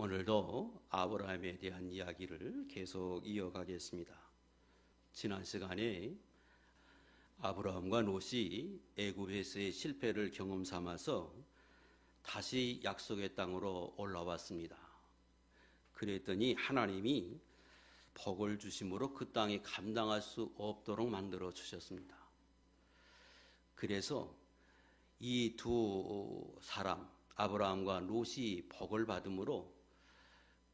오늘도 아브라함에 대한 이야기를 계속 이어가겠습니다. 지난 시간에 아브라함과 롯이 애굽에서의 실패를 경험 삼아서 다시 약속의 땅으로 올라왔습니다. 그랬더니 하나님이 복을 주심으로 그 땅이 감당할 수 없도록 만들어 주셨습니다. 그래서 이 두 사람 아브라함과 롯이 복을 받음으로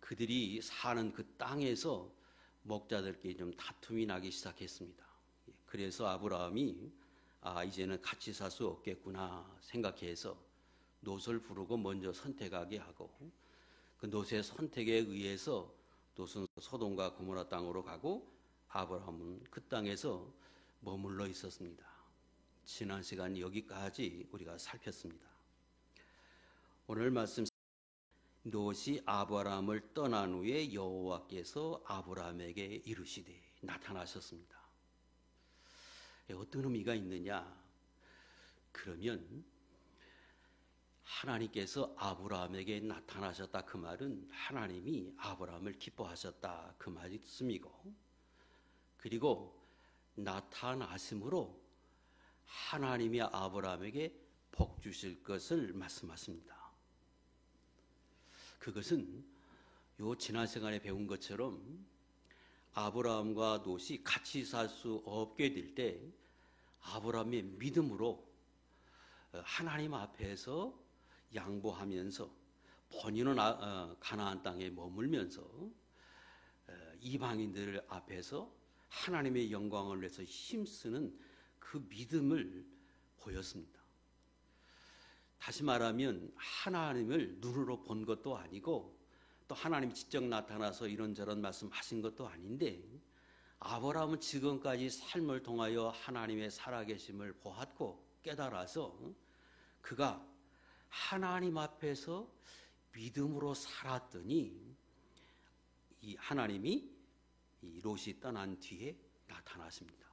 그들이 사는 그 땅에서 목자들끼리 좀 다툼이 나기 시작했습니다. 그래서 아브라함이 이제는 같이 살 수 없겠구나 생각해서 롯을 부르고 먼저 선택하게 하고, 그 롯의 선택에 의해서 롯은 소돔과 고모라 땅으로 가고 아브라함은 그 땅에서 머물러 있었습니다. 지난 시간 여기까지 우리가 살폈습니다. 오늘 말씀, 롯이 아브라함을 떠난 후에 여호와께서 아브라함에게 이르시되 나타나셨습니다. 어떤 의미가 있느냐? 그러면 하나님께서 아브라함에게 나타나셨다, 그 말은 하나님이 아브라함을 기뻐하셨다, 그 말씀이고, 그리고 나타나심으로 하나님이 아브라함에게 복 주실 것을 말씀하십니다. 그것은 지난 시간에 배운 것처럼 아브라함과 롯이 같이 살 수 없게 될 때 아브라함의 믿음으로 하나님 앞에서 양보하면서 본인은 가나안 땅에 머물면서 이방인들 앞에서 하나님의 영광을 위해서 힘쓰는 그 믿음을 보였습니다. 다시 말하면 하나님을 눈으로 본 것도 아니고 또 하나님이 직접 나타나서 이런저런 말씀하신 것도 아닌데, 아브라함은 지금까지 삶을 통하여 하나님의 살아계심을 보았고 깨달아서 그가 하나님 앞에서 믿음으로 살았더니 이 하나님이 이 롯이 떠난 뒤에 나타나십니다.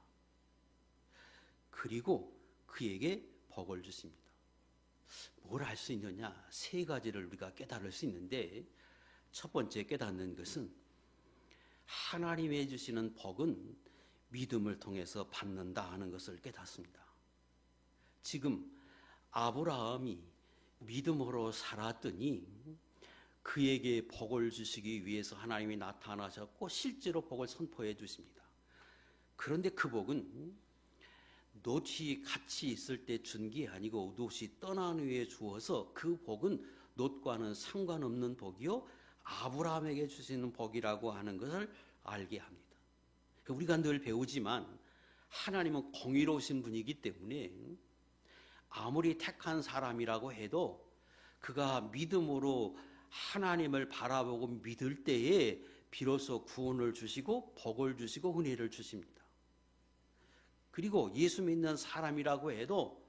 그리고 그에게 복을 주십니다. 뭘 할 수 있느냐? 세 가지를 우리가 깨달을 수 있는데, 첫 번째 깨닫는 것은 하나님이 주시는 복은 믿음을 통해서 받는다 하는 것을 깨닫습니다. 지금 아브라함이 믿음으로 살았더니 그에게 복을 주시기 위해서 하나님이 나타나셨고 실제로 복을 선포해 주십니다. 그런데 그 복은 롯이 같이 있을 때 준 게 아니고 롯이 떠난 후에 주어서 그 복은 롯과는 상관없는 복이요 아브라함에게 주시는 복이라고 하는 것을 알게 합니다. 우리가 늘 배우지만 하나님은 공의로우신 분이기 때문에 아무리 택한 사람이라고 해도 그가 믿음으로 하나님을 바라보고 믿을 때에 비로소 구원을 주시고 복을 주시고 은혜를 주십니다. 그리고 예수 믿는 사람이라고 해도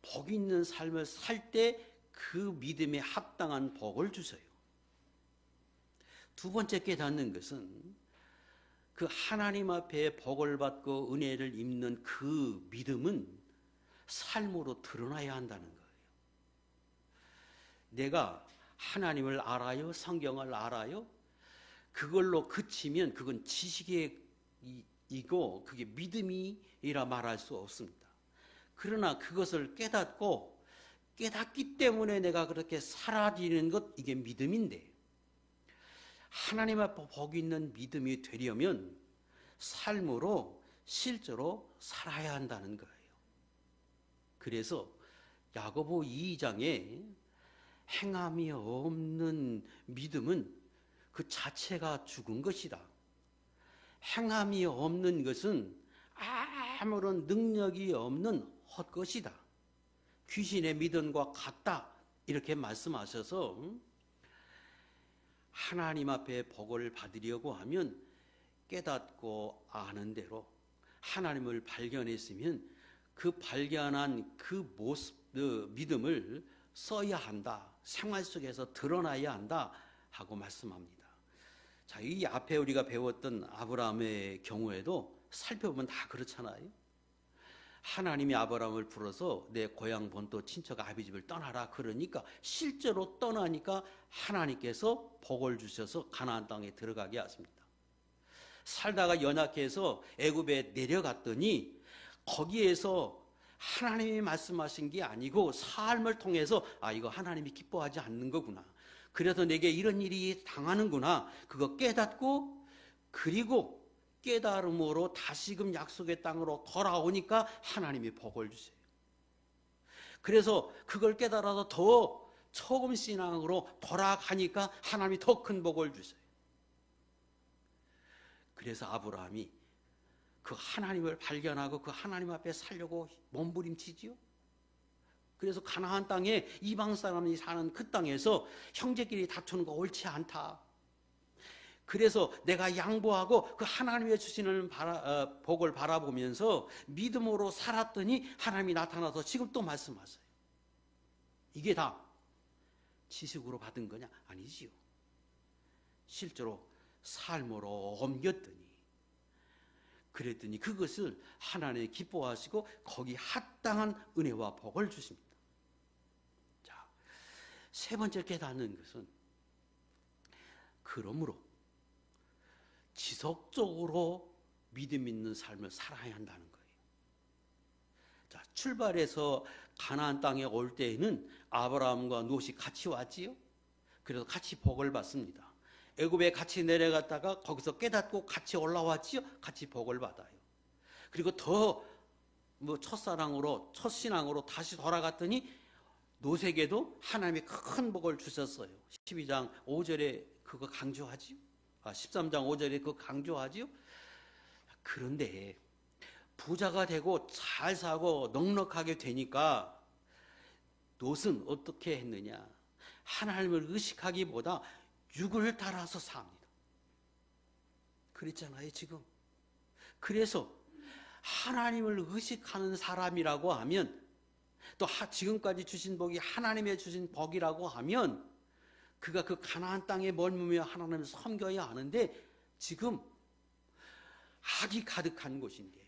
복 있는 삶을 살 때 그 믿음에 합당한 복을 주세요. 두 번째 깨닫는 것은 그 하나님 앞에 복을 받고 은혜를 입는 그 믿음은 삶으로 드러나야 한다는 거예요. 내가 하나님을 알아요? 성경을 알아요? 그걸로 그치면 그건 지식이고 그게 믿음이라 말할 수 없습니다. 그러나 그것을 깨닫기 때문에 내가 그렇게 살아지는 것, 이게 믿음인데, 하나님 앞에 복 있는 믿음이 되려면 삶으로 실제로 살아야 한다는 거예요. 그래서 야고보 2장에 행함이 없는 믿음은 그 자체가 죽은 것이다. 행함이 없는 것은 아무런 능력이 없는 헛것이다. 귀신의 믿음과 같다. 이렇게 말씀하셔서 하나님 앞에 복을 받으려고 하면 깨닫고 아는 대로 하나님을 발견했으면 그 발견한 그 모습, 그 믿음을 써야 한다. 생활 속에서 드러나야 한다 하고 말씀합니다. 자, 이 앞에 우리가 배웠던 아브라함의 경우에도 살펴보면 다 그렇잖아요. 하나님이 아브라함을 불러서 내 고향 본토 친척 아비집을 떠나라 그러니까 실제로 떠나니까 하나님께서 복을 주셔서 가나안 땅에 들어가게 하십니다. 살다가 연약해서 애굽에 내려갔더니 거기에서 하나님이 말씀하신 게 아니고 삶을 통해서 이거 하나님이 기뻐하지 않는 거구나. 그래서 내게 이런 일이 당하는구나. 그거 깨닫고 그리고 깨달음으로 다시금 약속의 땅으로 돌아오니까 하나님이 복을 주세요. 그래서 그걸 깨달아서 더 처음 신앙으로 돌아가니까 하나님이 더 큰 복을 주세요. 그래서 아브라함이 그 하나님을 발견하고 그 하나님 앞에 살려고 몸부림치지요. 그래서 가나안 땅에 이방 사람이 사는 그 땅에서 형제끼리 다투는 거 옳지 않다. 그래서 내가 양보하고 그 하나님의 주시는 복을 바라보면서 믿음으로 살았더니 하나님이 나타나서 지금 또 말씀하세요. 이게 다 지식으로 받은 거냐? 아니지요. 실제로 삶으로 옮겼더니 그랬더니 그것을 하나님이 기뻐하시고 거기 합당한 은혜와 복을 주십니다. 자, 세 번째 깨닫는 것은 그러므로 지속적으로 믿음 있는 삶을 살아야 한다는 거예요. 자, 출발해서 가나안 땅에 올 때에는 아브라함과 롯이 같이 왔지요. 그래서 같이 복을 받습니다. 애굽에 같이 내려갔다가 거기서 깨닫고 같이 올라왔지요. 같이 복을 받아요. 그리고 더 첫사랑으로 첫신앙으로 다시 돌아갔더니 롯에게도 하나님이 큰 복을 주셨어요. 12장 5절에 그거 강조하지요. 13장 5절에 그거 강조하지요. 그런데 부자가 되고 잘 사고 넉넉하게 되니까 롯은 어떻게 했느냐? 하나님을 의식하기보다 육을 따라서 삽니다. 그랬잖아요, 지금. 그래서 하나님을 의식하는 사람이라고 하면 또 지금까지 주신 복이 하나님의 주신 복이라고 하면 그가 그 가나안 땅에 머물며 하나님을 섬겨야 하는데 지금 악이 가득한 곳인데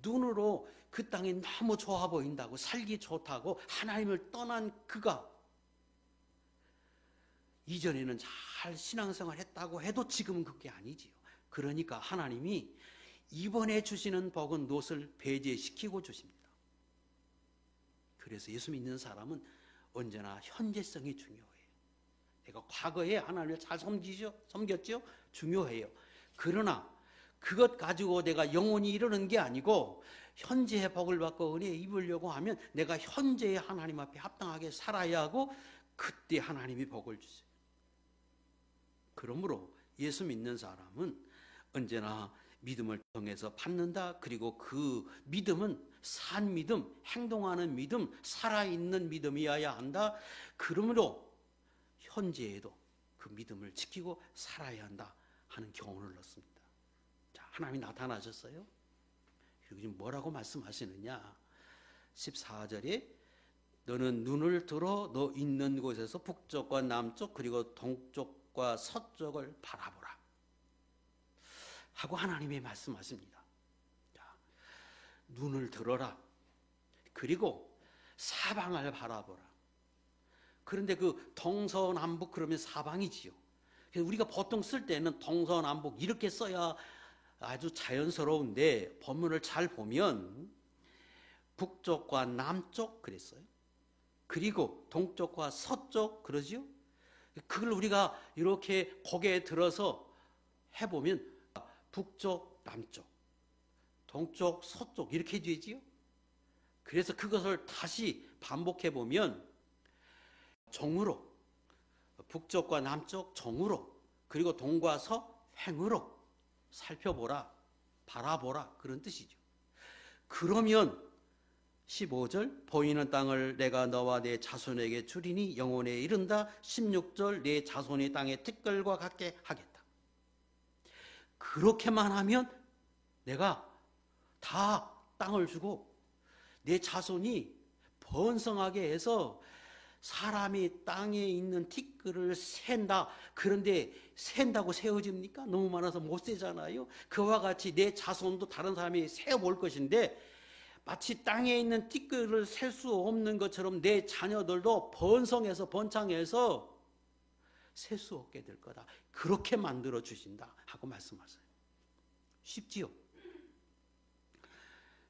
눈으로 그 땅이 너무 좋아 보인다고 살기 좋다고 하나님을 떠난 그가 이전에는 잘 신앙생활 했다고 해도 지금은 그게 아니지요. 그러니까 하나님이 이번에 주시는 복은 롯을 배제시키고 주십니다. 그래서 예수 믿는 사람은 언제나 현재성이 중요해요. 내가 과거에 하나님을 잘 섬겼죠? 중요해요. 그러나 그것 가지고 내가 영원히 이르는 게 아니고 현재의 복을 받고 은혜 입으려고 하면 내가 현재의 하나님 앞에 합당하게 살아야 하고 그때 하나님이 복을 주세요. 그러므로 예수 믿는 사람은 언제나 믿음을 통해서 받는다. 그리고 그 믿음은 산 믿음, 행동하는 믿음, 살아있는 믿음이어야 한다. 그러므로 현재에도 그 믿음을 지키고 살아야 한다 하는 교훈을 얻습니다. 자, 하나님이 나타나셨어요. 그리고 지금 뭐라고 말씀하시느냐? 14절에 너는 눈을 들어 너 있는 곳에서 북쪽과 남쪽 그리고 동쪽과 서쪽을 바라보라 하고 하나님이 말씀하십니다. 자, 눈을 들어라. 그리고 사방을 바라보라. 그런데 그 동서남북 그러면 사방이지요. 그래서 우리가 보통 쓸 때는 동서남북 이렇게 써야 아주 자연스러운데 본문을 잘 보면 북쪽과 남쪽 그랬어요. 그리고 동쪽과 서쪽 그러지요. 그걸 우리가 이렇게 고개에 들어서 해보면 북쪽, 남쪽, 동쪽, 서쪽 이렇게 되지요. 그래서 그것을 다시 반복해 보면 정으로 북쪽과 남쪽 정으로 그리고 동과 서 횡으로 살펴보라, 바라보라 그런 뜻이죠. 그러면 15절 보이는 땅을 내가 너와 내 자손에게 주리니 영원에 이른다. 16절 내 자손이 땅의 티끌과 같게 하겠다. 그렇게만 하면 내가 다 땅을 주고 내 자손이 번성하게 해서 사람이 땅에 있는 티끌을 샌다. 그런데 샌다고 세워집니까? 너무 많아서 못 세잖아요. 그와 같이 내 자손도 다른 사람이 세어볼 것인데 마치 땅에 있는 티끌을 셀 수 없는 것처럼 내 자녀들도 번성해서 번창해서 셀 수 없게 될 거다. 그렇게 만들어 주신다 하고 말씀하세요. 쉽지요?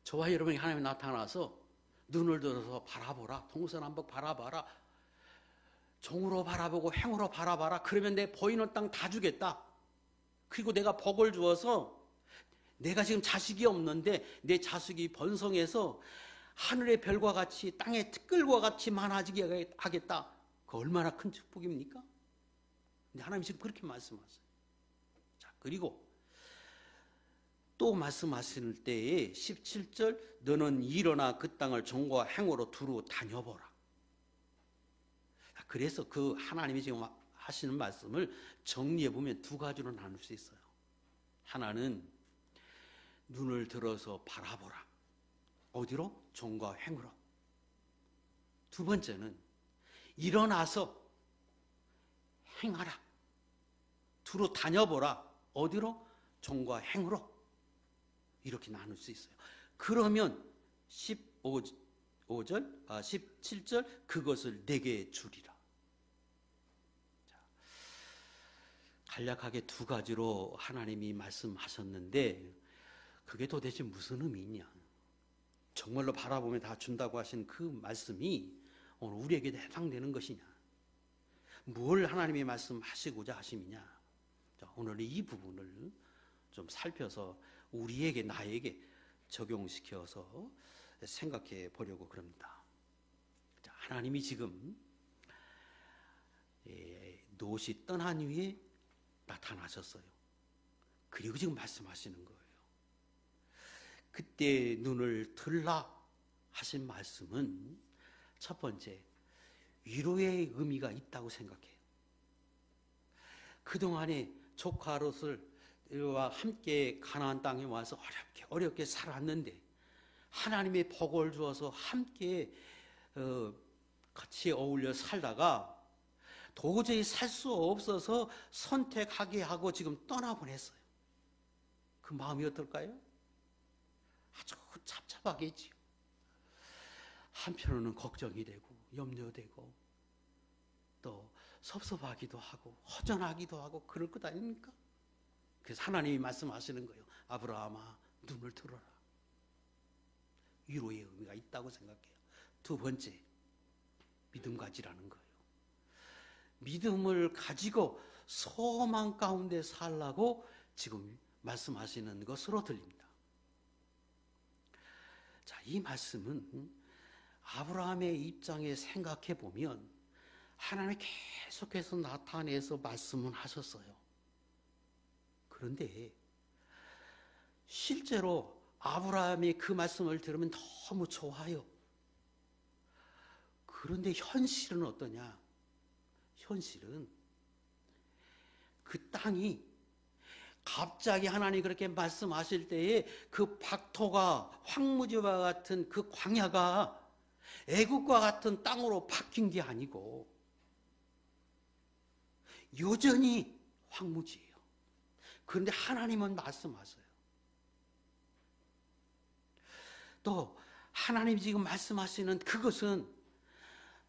저와 여러분이 하나님이 나타나서 눈을 들어서 바라보라, 동서남북 바라봐라, 종으로 바라보고 행으로 바라봐라. 그러면 내 보이는 땅 다 주겠다. 그리고 내가 복을 주어서 내가 지금 자식이 없는데 내 자식이 번성해서 하늘의 별과 같이 땅의 티끌과 같이 많아지게 하겠다. 그 얼마나 큰 축복입니까? 근데 하나님이 지금 그렇게 말씀하세요. 자, 그리고 또 말씀하실 때에 17절 너는 일어나 그 땅을 종과 행으로 두루 다녀보라. 그래서 그 하나님이 지금 하시는 말씀을 정리해 보면 두 가지로 나눌 수 있어요. 하나는 눈을 들어서 바라보라. 어디로? 종과 행으로. 두 번째는 일어나서 행하라. 두루 다녀보라. 어디로? 종과 행으로. 이렇게 나눌 수 있어요. 그러면 17절 그것을 내게 주리라. 자, 간략하게 두 가지로 하나님이 말씀하셨는데 그게 도대체 무슨 의미냐? 정말로 바라보면 다 준다고 하신 그 말씀이 오늘 우리에게 해당되는 것이냐? 뭘 하나님이 말씀하시고자 하심이냐? 자, 오늘 이 부분을 좀 살펴서 우리에게 나에게 적용시켜서 생각해 보려고 그럽니다. 자, 하나님이 지금 롯이 떠난 후에 나타나셨어요. 그리고 지금 말씀하시는 거예요. 그때 눈을 들라 하신 말씀은 첫 번째 위로의 의미가 있다고 생각해요. 그동안에 조카 롯과 함께 가나안 땅에 와서 어렵게 살았는데 하나님의 복을 주어서 함께 같이 어울려 살다가 도저히 살 수 없어서 선택하게 하고 지금 떠나보냈어요. 그 마음이 어떨까요? 아주 잡잡하겠지요. 한편으로는 걱정이 되고 염려되고 또 섭섭하기도 하고 허전하기도 하고 그럴 것 아닙니까? 그래서 하나님이 말씀하시는 거예요. 아브라함아 눈을 들어라. 위로의 의미가 있다고 생각해요. 두 번째 믿음 가지라는 거예요. 믿음을 가지고 소망 가운데 살라고 지금 말씀하시는 것으로 들립니다. 자, 이 말씀은 아브라함의 입장에 생각해 보면 하나님이 계속해서 나타내서 말씀은 하셨어요. 그런데 실제로 아브라함이 그 말씀을 들으면 너무 좋아요. 그런데 현실은 어떠냐? 현실은 그 땅이 갑자기 하나님이 그렇게 말씀하실 때에 그 박토가 황무지와 같은 그 광야가 애국과 같은 땅으로 바뀐 게 아니고 여전히 황무지예요. 그런데 하나님은 말씀하세요. 또 하나님이 지금 말씀하시는 그것은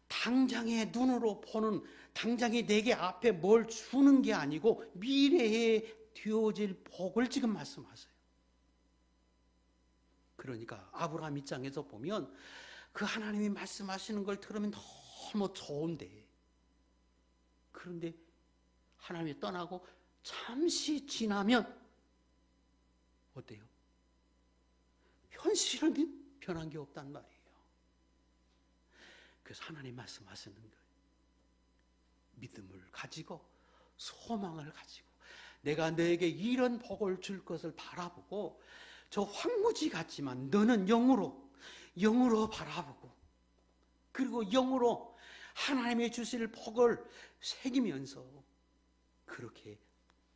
당장의 눈으로 보는 당장에 내게 앞에 뭘 주는 게 아니고 미래에 되어질 복을 지금 말씀하세요. 그러니까 아브라함 입장에서 보면 그 하나님이 말씀하시는 걸 들으면 너무 좋은데 그런데 하나님이 떠나고 잠시 지나면 어때요? 현실은 변한 게 없단 말이에요. 그래서 하나님 말씀하시는 거예요. 믿음을 가지고 소망을 가지고 내가 너에게 이런 복을 줄 것을 바라보고 저 황무지 같지만 너는 영으로 바라보고 그리고 영으로 하나님의 주실 복을 새기면서 그렇게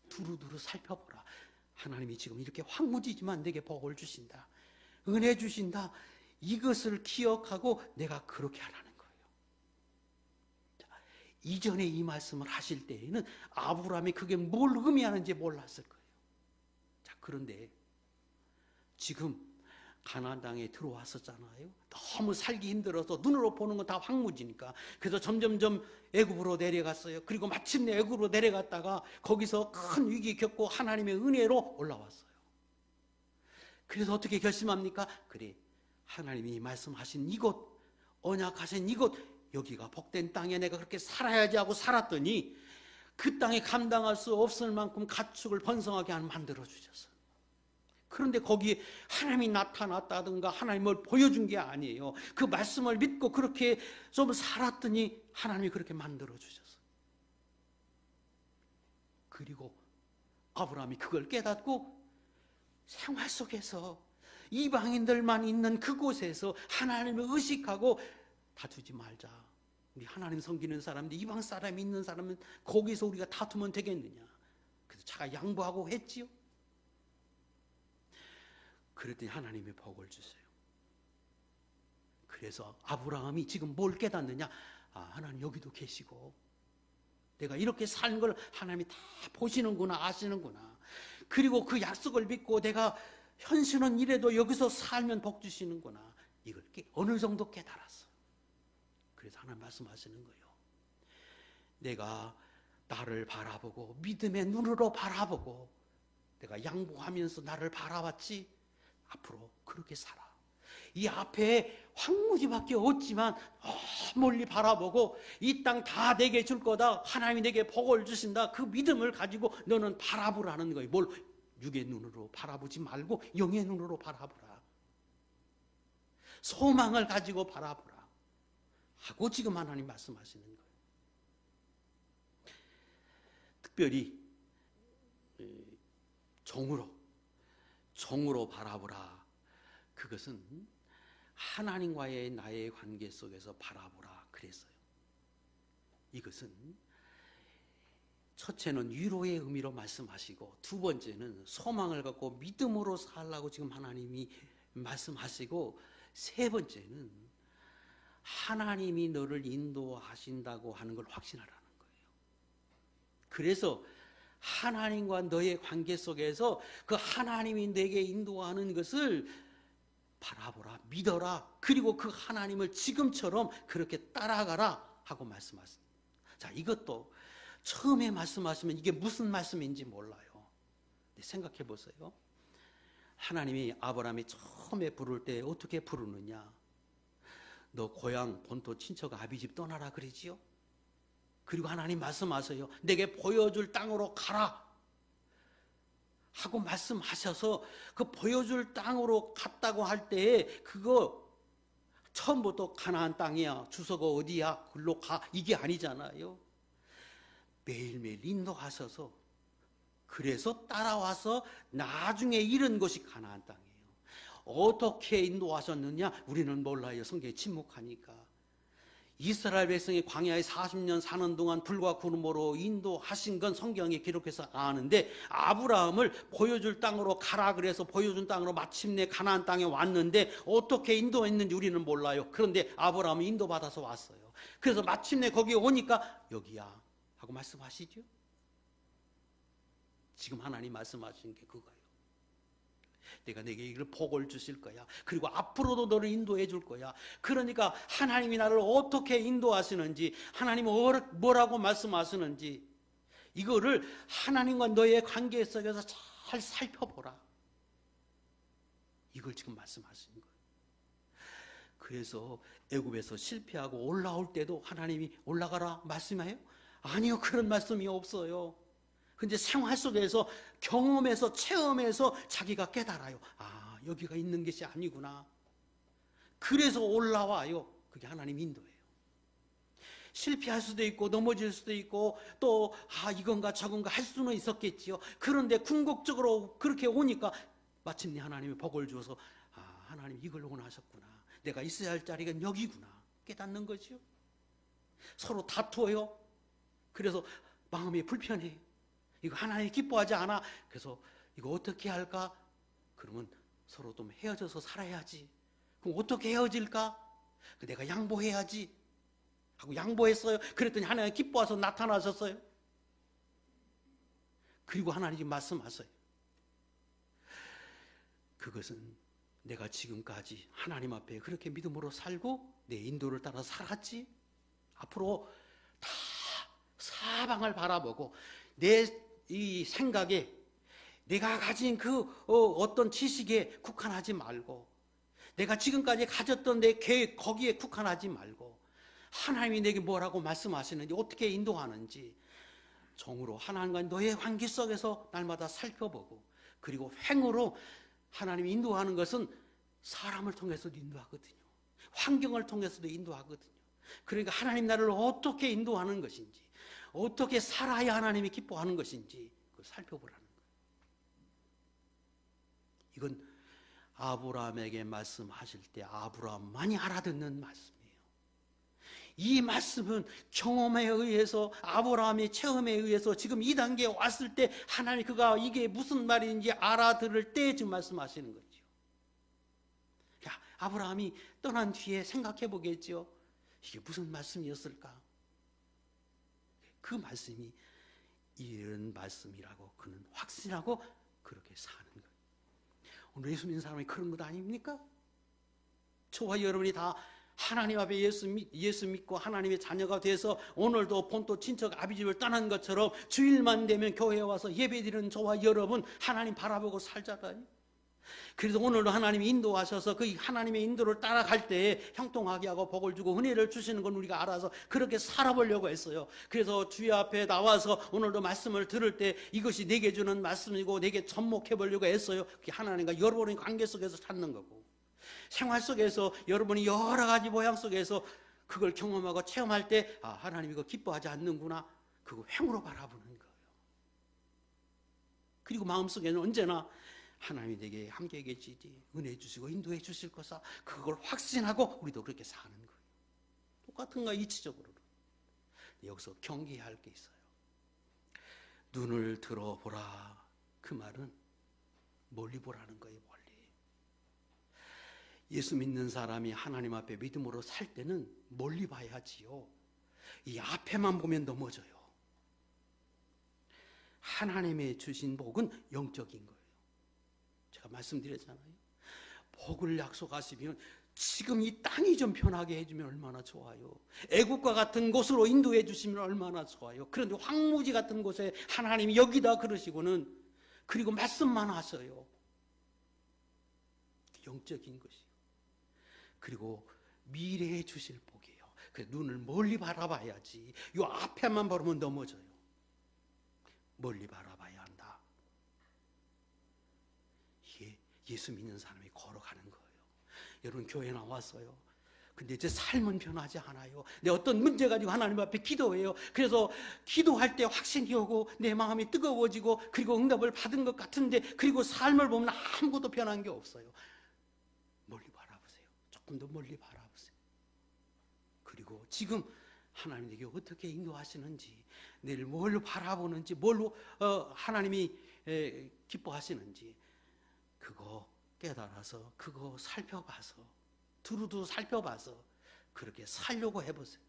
두루두루 살펴보라. 하나님이 지금 이렇게 황무지지만 내게 복을 주신다. 은혜 주신다. 이것을 기억하고 내가 그렇게 하라는 거예요. 자, 이전에 이 말씀을 하실 때에는 아브라함이 그게 뭘 의미하는지 몰랐을 거예요. 자, 그런데 지금 가나안 땅에 들어왔었잖아요. 너무 살기 힘들어서 눈으로 보는 건 다 황무지니까. 그래서 점점점 애굽으로 내려갔어요. 그리고 마침내 애굽으로 내려갔다가 거기서 큰 위기 겪고 하나님의 은혜로 올라왔어요. 그래서 어떻게 결심합니까? 그래, 하나님이 말씀하신 이곳, 언약하신 이곳, 여기가 복된 땅에 내가 그렇게 살아야지 하고 살았더니 그 땅에 감당할 수 없을 만큼 가축을 번성하게 만들어 주셨어요. 그런데 거기에 하나님이 나타났다든가 하나님을 보여준 게 아니에요. 그 말씀을 믿고 그렇게 좀 살았더니 하나님이 그렇게 만들어 주셨어요. 그리고 아브라함이 그걸 깨닫고 생활 속에서 이방인들만 있는 그곳에서 하나님을 의식하고 다투지 말자. 우리 하나님 섬기는 사람인데 이방 사람이 있는 사람은 거기서 우리가 다투면 되겠느냐. 그래서 자가 양보하고 했지요. 그랬더니 하나님이 복을 주세요. 그래서 아브라함이 지금 뭘 깨닫느냐? 아, 하나님 여기도 계시고 내가 이렇게 사는 걸 하나님이 다 보시는구나, 아시는구나. 그리고 그 약속을 믿고 내가 현실은 이래도 여기서 살면 복 주시는구나. 이걸 어느 정도 깨달았어. 그래서 하나님 말씀하시는 거예요. 내가 나를 바라보고 믿음의 눈으로 바라보고 내가 양보하면서 나를 바라봤지. 앞으로 그렇게 살아. 이 앞에 황무지밖에 없지만 멀리 바라보고 이 땅 다 내게 줄 거다. 하나님이 내게 복을 주신다. 그 믿음을 가지고 너는 바라보라는 거예요. 뭘 육의 눈으로 바라보지 말고 영의 눈으로 바라보라. 소망을 가지고 바라보라 하고 지금 하나님 말씀하시는 거예요. 특별히 정으로 바라보라. 그것은 하나님과의 나의 관계 속에서 바라보라 그랬어요. 이것은 첫째는 위로의 의미로 말씀하시고 두 번째는 소망을 갖고 믿음으로 살라고 지금 하나님이 말씀하시고 세 번째는 하나님이 너를 인도하신다고 하는 걸 확신하라는 거예요. 그래서 하나님과 너의 관계 속에서 그 하나님이 내게 인도하는 것을 바라보라, 믿어라. 그리고 그 하나님을 지금처럼 그렇게 따라가라 하고 말씀하십니다. 자, 이것도 처음에 말씀하시면 이게 무슨 말씀인지 몰라요. 생각해 보세요. 하나님이 아브라함이 처음에 부를 때 어떻게 부르느냐? 너 고향 본토 친척 아비집 떠나라 그러지요? 그리고 하나님 말씀하세요. 내게 보여줄 땅으로 가라 하고 말씀하셔서 그 보여줄 땅으로 갔다고 할 때에 그거 처음부터 가나안 땅이야, 주소가 어디야, 글로 가, 이게 아니잖아요. 매일매일 인도하셔서 그래서 따라와서 나중에 이른 것이 가나안 땅이에요. 어떻게 인도하셨느냐? 우리는 몰라요. 성경에 침묵하니까. 이스라엘 백성이 광야에 40년 사는 동안 불과 구름으로 인도하신 건 성경에 기록해서 아는데 아브라함을 보여줄 땅으로 가라 그래서 보여준 땅으로 마침내 가나안 땅에 왔는데 어떻게 인도했는지 우리는 몰라요. 그런데 아브라함이 인도받아서 왔어요. 그래서 마침내 거기에 오니까 여기야 하고 말씀하시죠. 지금 하나님 말씀하시는 게 그거예요. 내가 내게 이걸 복을 주실 거야. 그리고 앞으로도 너를 인도해 줄 거야. 그러니까 하나님이 나를 어떻게 인도하시는지, 하나님은 뭐라고 말씀하시는지 이거를 하나님과 너의 관계 속에서 잘 살펴보라. 이걸 지금 말씀하시는 거예요. 그래서 애굽에서 실패하고 올라올 때도 하나님이 올라가라 말씀해요? 아니요, 그런 말씀이 없어요. 근데 생활 속에서 경험해서 체험해서 자기가 깨달아요. 아, 여기가 있는 것이 아니구나. 그래서 올라와요. 그게 하나님 인도예요. 실패할 수도 있고 넘어질 수도 있고 또 이건가 저건가 할 수는 있었겠지요. 그런데 궁극적으로 그렇게 오니까 마침내 하나님이 복을 주어서 하나님 이걸 원하셨구나. 내가 있어야 할 자리가 여기구나. 깨닫는 거죠. 서로 다투어요. 그래서 마음이 불편해요. 이거 하나님 기뻐하지 않아. 그래서 이거 어떻게 할까? 그러면 서로 좀 헤어져서 살아야지. 그럼 어떻게 헤어질까? 내가 양보해야지 하고 양보했어요. 그랬더니 하나님 기뻐해서 나타나셨어요. 그리고 하나님이 말씀하세요. 그것은 내가 지금까지 하나님 앞에 그렇게 믿음으로 살고 내 인도를 따라 살았지? 앞으로 다 사방을 바라보고 내 이 생각에 내가 가진 그 어떤 지식에 국한하지 말고 내가 지금까지 가졌던 내 계획 거기에 국한하지 말고 하나님이 내게 뭐라고 말씀하시는지 어떻게 인도하는지 정으로 하나님과 너의 관계 속에서 날마다 살펴보고 그리고 행으로 하나님이 인도하는 것은 사람을 통해서도 인도하거든요. 환경을 통해서도 인도하거든요. 그러니까 하나님 나를 어떻게 인도하는 것인지 어떻게 살아야 하나님이 기뻐하는 것인지 그걸 살펴보라는 거예요. 이건 아브라함에게 말씀하실 때 아브라함만이 알아듣는 말씀이에요. 이 말씀은 경험에 의해서 아브라함의 체험에 의해서 지금 이 단계에 왔을 때 하나님 그가 이게 무슨 말인지 알아들을 때 지금 말씀하시는 거죠. 아브라함이 떠난 뒤에 생각해 보겠죠. 이게 무슨 말씀이었을까? 그 말씀이 이런 말씀이라고 그는 확신하고 그렇게 사는 거예요. 오늘 예수 믿는 사람이 그런 것 아닙니까? 저와 여러분이 다 하나님 앞에 예수 믿고 하나님의 자녀가 돼서 오늘도 본토 친척 아비집을 떠난 것처럼 주일만 되면 교회에 와서 예배드리는 저와 여러분 하나님 바라보고 살잖아요. 그래서 오늘도 하나님이 인도하셔서 그 하나님의 인도를 따라갈 때 형통하게 하고 복을 주고 은혜를 주시는 건 우리가 알아서 그렇게 살아보려고 했어요. 그래서 주의 앞에 나와서 오늘도 말씀을 들을 때 이것이 내게 주는 말씀이고 내게 접목해 보려고 했어요. 그게 하나님과 여러분의 관계 속에서 찾는 거고 생활 속에서 여러분이 여러 가지 모양 속에서 그걸 경험하고 체험할 때 하나님이 이거 기뻐하지 않는구나. 그거 행으로 바라보는 거예요. 그리고 마음속에는 언제나 하나님이 내게 함께 계시지 은혜 주시고 인도해 주실 것이다. 그걸 확신하고 우리도 그렇게 사는 거예요. 똑같은 거 이치적으로. 여기서 경계할 게 있어요. 눈을 들어보라. 그 말은 멀리 보라는 거예요. 멀리. 예수 믿는 사람이 하나님 앞에 믿음으로 살 때는 멀리 봐야지요. 이 앞에만 보면 넘어져요. 하나님의 주신 복은 영적인 거예요. 제가 말씀드렸잖아요. 복을 약속하시면 지금 이 땅이 좀 편하게 해주면 얼마나 좋아요. 애국과 같은 곳으로 인도해 주시면 얼마나 좋아요. 그런데 황무지 같은 곳에 하나님이 여기다 그러시고는 그리고 말씀만 하셔요. 영적인 것이요. 그리고 미래에 주실 복이에요. 그래서 눈을 멀리 바라봐야지. 이 앞에만 바라보면 넘어져요. 멀리 바라봐야 한다. 이게 예수 믿는 사람이 걸어가는 거예요. 여러분 교회 나왔어요. 근데 제 삶은 변하지 않아요. 내 어떤 문제 가지고 하나님 앞에 기도해요. 그래서 기도할 때 확신이 오고 내 마음이 뜨거워지고 그리고 응답을 받은 것 같은데 그리고 삶을 보면 아무것도 변한 게 없어요. 멀리 바라보세요. 조금 더 멀리 바라보세요. 그리고 지금 하나님 내게 어떻게 인도하시는지 내일 뭘로 바라보는지 뭘로 하나님이 기뻐하시는지 그거 깨달아서 그거 살펴봐서 두루두 살펴봐서 그렇게 살려고 해보세요.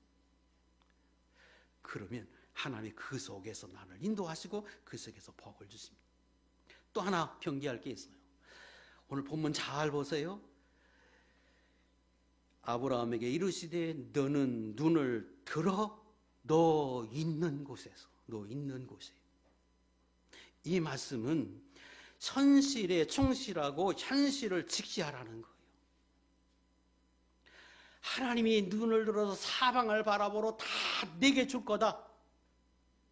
그러면 하나님이 그 속에서 나를 인도하시고 그 속에서 복을 주십니다. 또 하나 경계할 게 있어요. 오늘 본문 잘 보세요. 아브라함에게 이르시되 너는 눈을 들어 너 있는 곳에서 너 있는 곳에 이 말씀은 현실에 충실하고 현실을 직시하라는 거예요. 하나님이 눈을 들어서 사방을 바라보러 다 내게 줄 거다.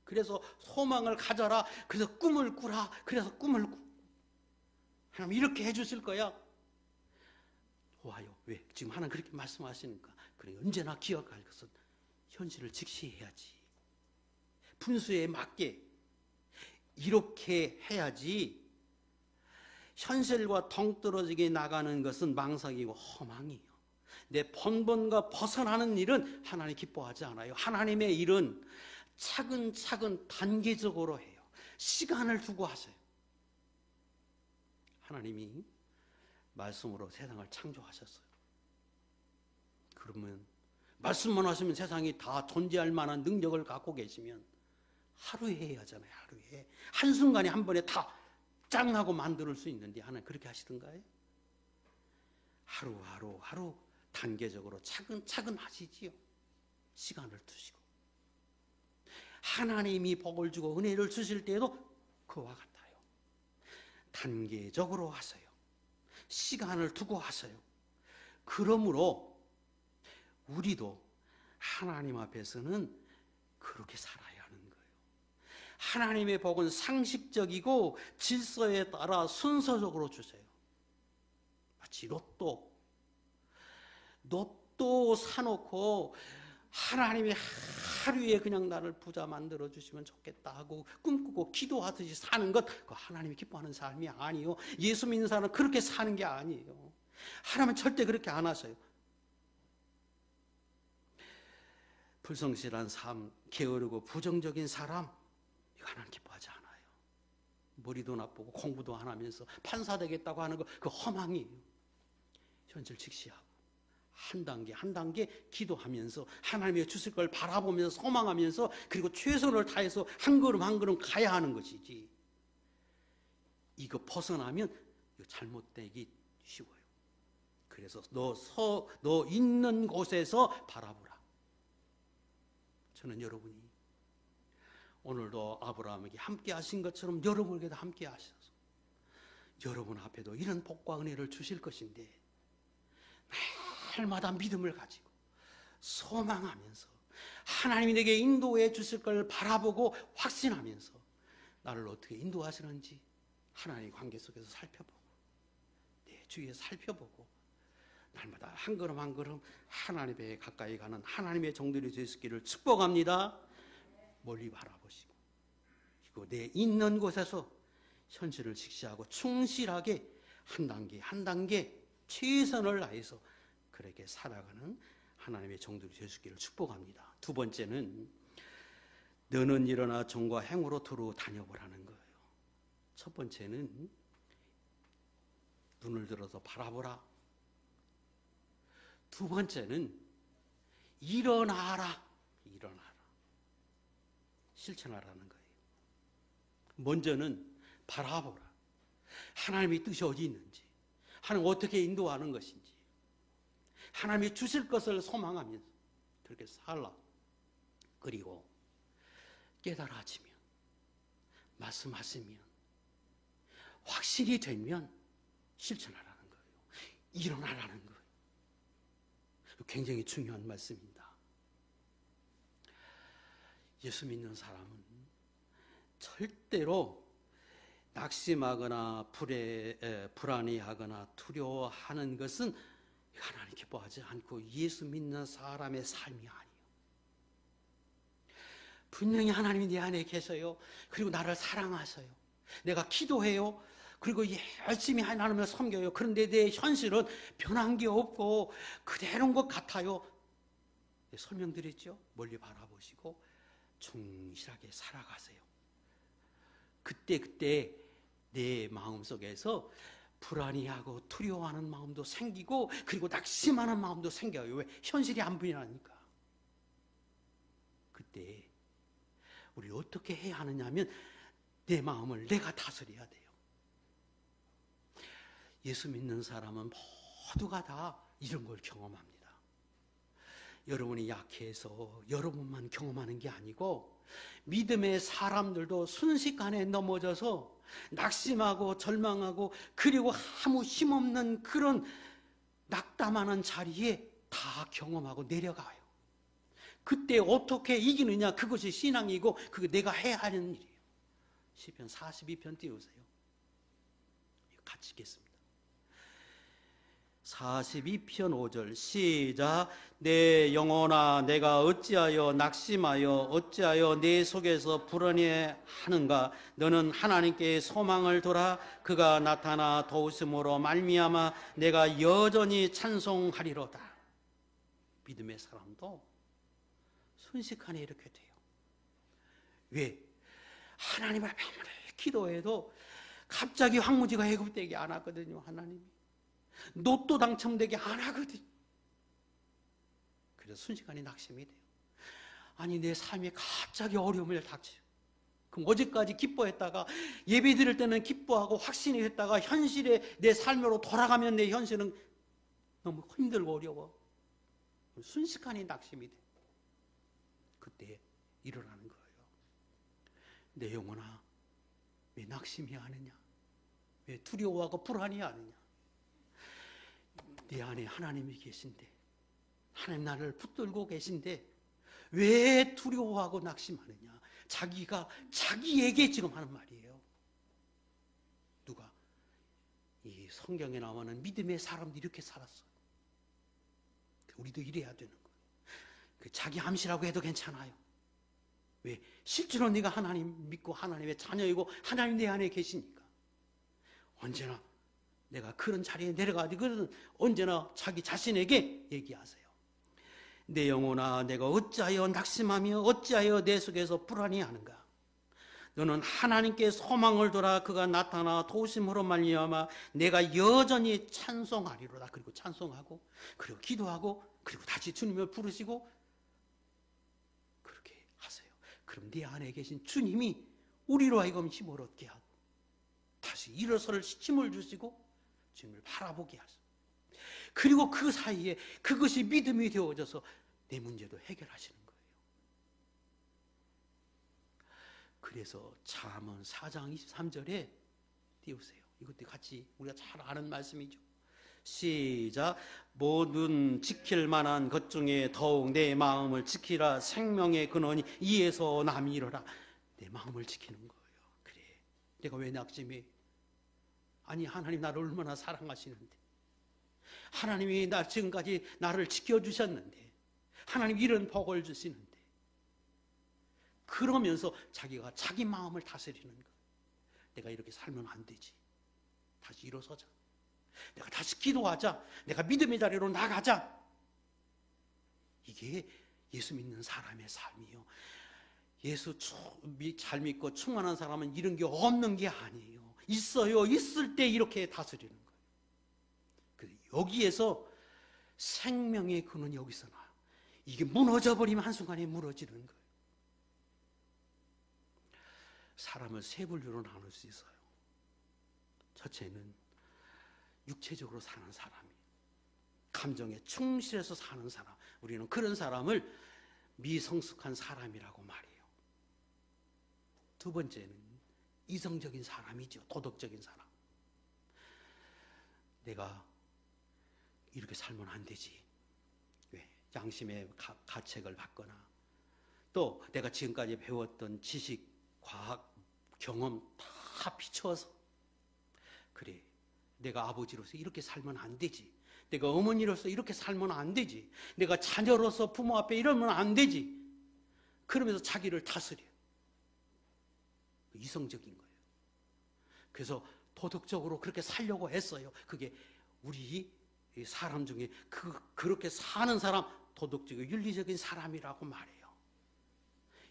그래서 소망을 가져라. 그래서 꿈을 꾸라. 그래서 꿈을 꾸. 하나님 이렇게 해주실 거야. 좋아요. 왜? 지금 하나님 그렇게 말씀하시니까. 그래 언제나 기억할 것은 현실을 직시해야지. 분수에 맞게 이렇게 해야지. 현실과 동떨어지게 나가는 것은 망상이고 허망이에요. 내 번번과 벗어나는 일은 하나님 기뻐하지 않아요. 하나님의 일은 차근차근 단계적으로 해요. 시간을 두고 하세요. 하나님이 말씀으로 세상을 창조하셨어요. 그러면 말씀만 하시면 세상이 다 존재할 만한 능력을 갖고 계시면 하루에 해야 하잖아요. 하루에. 한순간에 한 번에 다 짱하고 만들 수 있는데 하나님 그렇게 하시던가요? 하루 단계적으로 차근차근 하시지요. 시간을 두시고 하나님이 복을 주고 은혜를 주실 때에도 그와 같아요. 단계적으로 하세요. 시간을 두고 하세요. 그러므로 우리도 하나님 앞에서는 그렇게 살아야 하는 거예요. 하나님의 복은 상식적이고 질서에 따라 순서적으로 주세요. 마치 로또 사놓고 하나님이 하루에 그냥 나를 부자 만들어 주시면 좋겠다 하고 꿈꾸고 기도하듯이 사는 것, 그 하나님이 기뻐하는 삶이 아니요. 예수 믿는 사람은 그렇게 사는 게 아니에요. 하나님은 절대 그렇게 안 하세요. 불성실한 삶, 게으르고 부정적인 사람, 이거 하나님 기뻐하지 않아요. 머리도 나쁘고 공부도 안 하면서 판사 되겠다고 하는 거, 그 허망이에요. 현실 직시하고 한 단계 기도하면서 하나님이 주실 걸 바라보면서 소망하면서 그리고 최선을 다해서 한 걸음 가야 하는 것이지. 이거 벗어나면 이거 잘못되기 쉬워요. 그래서 너 있는 곳에서 바라보라. 저는 여러분이 오늘도 아브라함에게 함께 하신 것처럼 여러분에게도 함께 하셔서 여러분 앞에도 이런 복과 은혜를 주실 것인데 날마다 믿음을 가지고 소망하면서 하나님이 내게 인도해 주실 걸 바라보고 확신하면서 나를 어떻게 인도하시는지 하나님의 관계 속에서 살펴보고 내 주위에 살펴보고 날마다 한 걸음 하나님에 가까이 가는 하나님의 종들이 되시기를 축복합니다. 멀리 바라보시고 그리고 내 있는 곳에서 현실을 직시하고 충실하게 한 단계 최선을 다해서 그렇게 살아가는 하나님의 종들이 되시기를 축복합니다. 두 번째는 너는 일어나 정과 행으로 두루 다녀보라는 거예요. 첫 번째는 눈을 들어서 바라보라. 두 번째는 일어나라. 실천하라는 거예요. 먼저는 바라보라. 하나님의 뜻이 어디 있는지, 하나님 어떻게 인도하는 것인지, 하나님이 주실 것을 소망하면서 그렇게 살라. 그리고 깨달아지면, 말씀하시면, 확실히 되면 실천하라는 거예요. 일어나라는 거예요. 굉장히 중요한 말씀입니다. 예수 믿는 사람은 절대로 낙심하거나 불안해하거나 두려워하는 것은 하나님 기뻐하지 않고 예수 믿는 사람의 삶이 아니에요. 분명히 하나님이 내 안에 계셔요. 그리고 나를 사랑하셔요. 내가 기도해요. 그리고 열심히 하나님을 섬겨요. 그런데 내 현실은 변한 게 없고 그대로인 것 같아요. 설명드렸죠? 멀리 바라보시고 충실하게 살아가세요. 그때 내 마음속에서 불안해하고 두려워하는 마음도 생기고 그리고 낙심하는 마음도 생겨요. 왜? 현실이 안 보이니까. 그때 우리 어떻게 해야 하느냐 하면 내 마음을 내가 다스려야 돼요. 예수 믿는 사람은 모두가 다 이런 걸 경험합니다. 여러분이 약해서 여러분만 경험하는 게 아니고 믿음의 사람들도 순식간에 넘어져서 낙심하고 절망하고 그리고 아무 힘없는 그런 낙담하는 자리에 다 경험하고 내려가요. 그때 어떻게 이기느냐, 그것이 신앙이고 그게 내가 해야 하는 일이에요. 시편 42편 띄우세요. 같이 읽겠습니다. 42편 5절 시작. 내 영혼아 내가 어찌하여 낙심하여 어찌하여 내 속에서 불안해하는가. 너는 하나님께 소망을 두라. 그가 나타나 도우심으로 말미암아 내가 여전히 찬송하리로다. 믿음의 사람도 순식간에 이렇게 돼요. 왜? 하나님 앞에 아무리 기도해도 갑자기 황무지가 해급되게 안 하거든요. 하나님이 로또 당첨되게 안 하거든. 그래서 순식간에 낙심이 돼요. 아니 내 삶에 갑자기 어려움을 닥쳐요. 그럼 어제까지 기뻐했다가 예배 드릴 때는 기뻐하고 확신이 했다가 현실에 내 삶으로 돌아가면 내 현실은 너무 힘들고 어려워. 순식간에 낙심이 돼. 그때 일어나는 거예요. 내 영혼아, 왜 낙심이 하느냐? 왜 두려워하고 불안해하느냐? 내 안에 하나님이 계신데, 하나님 나를 붙들고 계신데 왜 두려워하고 낙심하느냐? 자기가 자기에게 지금 하는 말이에요. 누가? 이 성경에 나오는 믿음의 사람들이 이렇게 살았어요. 우리도 이래야 되는 거예요. 자기 암시라고 해도 괜찮아요. 왜? 실제로 네가 하나님 믿고 하나님의 자녀이고 하나님 내 안에 계시니까. 언제나 내가 그런 자리에 내려가지고 언제나 자기 자신에게 얘기하세요. 내 영혼아, 내가 어찌하여 낙심하며 어찌하여 내 속에서 불안해하는가? 너는 하나님께 소망을 둬라. 그가 나타나 도우심으로 말미암아 내가 여전히 찬송하리로다. 그리고 찬송하고, 그리고 기도하고, 그리고 다시 주님을 부르시고 그렇게 하세요. 그럼 네 안에 계신 주님이 우리로 하여금 힘을 얻게 하고 다시 일어설 힘을 주시고 주님을 바라보게 하세요. 그리고 그 사이에 그것이 믿음이 되어져서 내 문제도 해결하시는 거예요. 그래서 잠언 4장 23절에 띄우세요. 이것도 같이 우리가 잘 아는 말씀이죠. 시작. 모든 지킬 만한 것 중에 더욱 내 마음을 지키라. 생명의 근원이 이에서 남이로라. 내 마음을 지키는 거예요. 그래, 내가 왜 낙심해? 아니, 하나님 나를 얼마나 사랑하시는데, 하나님이 지금까지 나를 지켜주셨는데, 하나님 이런 복을 주시는데, 그러면서 자기가 자기 마음을 다스리는 거예요. 내가 이렇게 살면 안 되지. 다시 일어서자. 내가 다시 기도하자. 내가 믿음의 자리로 나가자. 이게 예수 믿는 사람의 삶이에요. 예수 잘 믿고 충만한 사람은 이런 게 없는 게 아니에요. 있어요. 있을 때 이렇게 다스리는 거예요. 여기에서 생명의 근원이 여기서 나요. 이게 무너져버리면 한순간에 무너지는 거예요. 사람을 세 분류로 나눌 수 있어요. 첫째는 육체적으로 사는 사람이에요. 감정에 충실해서 사는 사람. 우리는 그런 사람을 미성숙한 사람이라고 말해요. 두 번째는 이성적인 사람이죠. 도덕적인 사람. 내가 이렇게 살면 안 되지. 왜? 양심의 가책을 받거나, 또 내가 지금까지 배웠던 지식, 과학, 경험 다 비춰서, 그래, 내가 아버지로서 이렇게 살면 안 되지. 내가 어머니로서 이렇게 살면 안 되지. 내가 자녀로서 부모 앞에 이러면 안 되지. 그러면서 자기를 다스려. 이성적인 거예요. 그래서 도덕적으로 그렇게 살려고 했어요. 그게 우리 사람 중에 그렇게 사는 사람, 도덕적이고 윤리적인 사람이라고 말해요.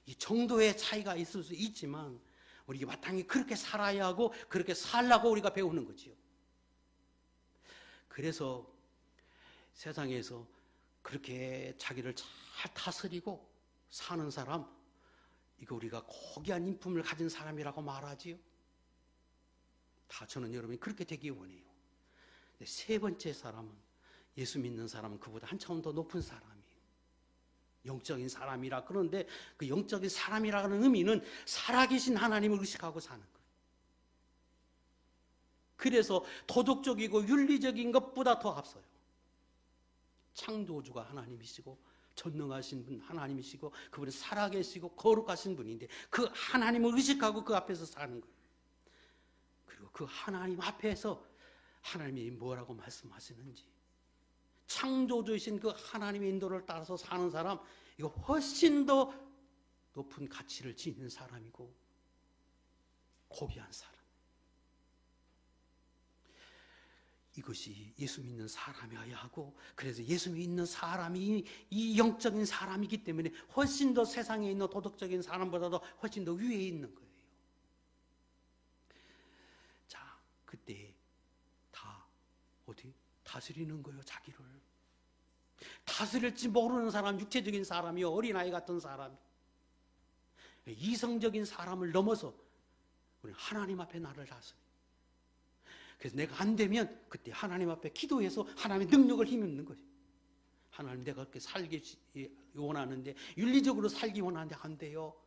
이 정도의 차이가 있을 수 있지만 우리 마땅히 그렇게 살아야 하고 그렇게 살라고 우리가 배우는 거지요. 그래서 세상에서 그렇게 자기를 잘 다스리고 사는 사람, 이거 우리가 고귀한 인품을 가진 사람이라고 말하지요. 다 저는 여러분이 그렇게 되기 원해요. 근데 세 번째 사람은, 예수 믿는 사람은 그보다 한 차원 더 높은 사람이에요. 영적인 사람이라. 그런데 그 영적인 사람이라는 의미는 살아계신 하나님을 의식하고 사는 거예요. 그래서 도덕적이고 윤리적인 것보다 더 앞서요. 창조주가 하나님이시고 전능하신 분 하나님이시고 그분은 살아계시고 거룩하신 분인데 그 하나님을 의식하고 그 앞에서 사는 거예요. 그리고 그 하나님 앞에서 하나님이 뭐라고 말씀하시는지, 창조주이신 그 하나님의 인도를 따라서 사는 사람, 이거 훨씬 더 높은 가치를 지닌 사람이고 고귀한 사람. 이것이 예수 믿는 사람이어야 하고, 그래서 예수 믿는 사람이 이 영적인 사람이기 때문에 훨씬 더 세상에 있는 도덕적인 사람보다도 훨씬 더 위에 있는 거예요. 자, 그때 다 어디 다스리는 거예요. 자기를 다스릴지 모르는 사람, 육체적인 사람이, 어린아이 같은 사람, 이성적인 사람을 넘어서 우리 하나님 앞에 나를 다스려. 그래서 내가 안 되면 그때 하나님 앞에 기도해서 하나님의 능력을 힘입는 거예요. 하나님, 내가 그렇게 살기 원하는데, 윤리적으로 살기 원하는데 안 돼요.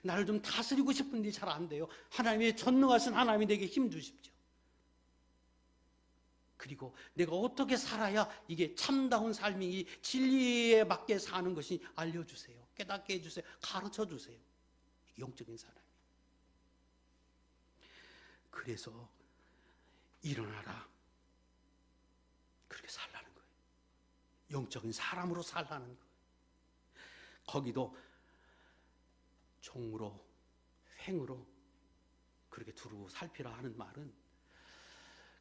나를 좀 다스리고 싶은데 잘 안 돼요. 하나님의 전능하신 하나님이 내게 힘 주십시오. 그리고 내가 어떻게 살아야 이게 참다운 삶이, 이 진리에 맞게 사는 것이 알려주세요. 깨닫게 해주세요. 가르쳐 주세요. 영적인 사람이. 그래서 일어나라. 그렇게 살라는 거예요. 영적인 사람으로 살라는 거예요. 거기도 종으로, 횡으로 그렇게 두루 살피라 하는 말은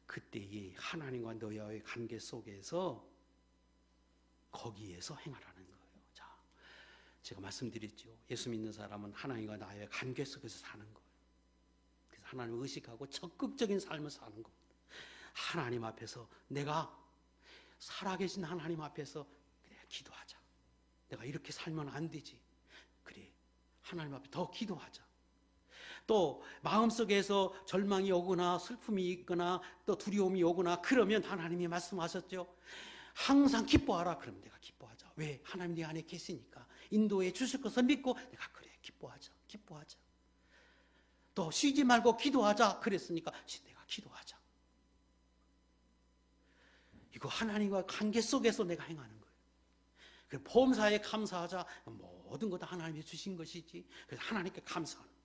그때의 하나님과 너희와의 관계 속에서 거기에서 행하라는 거예요. 자, 제가 말씀드렸죠. 예수 믿는 사람은 하나님과 나의 관계 속에서 사는 거예요. 그래서 하나님을 의식하고 적극적인 삶을 사는 겁니다. 하나님 앞에서, 내가 살아계신 하나님 앞에서 그래, 기도하자. 내가 이렇게 살면 안 되지. 그래, 하나님 앞에 더 기도하자. 또 마음속에서 절망이 오거나 슬픔이 있거나 또 두려움이 오거나 그러면 하나님이 말씀하셨죠. 항상 기뻐하라. 그러면 내가 기뻐하자. 왜? 하나님 내 안에 계시니까. 인도해 주실 것을 믿고 내가 그래, 기뻐하자. 기뻐하자. 또 쉬지 말고 기도하자. 그랬으니까 내가 기도하자. 이거 하나님과 관계 속에서 내가 행하는 거예요. 그래서 범사에 감사하자. 모든 것 다 하나님이 주신 것이지. 그래서 하나님께 감사하는 거예요.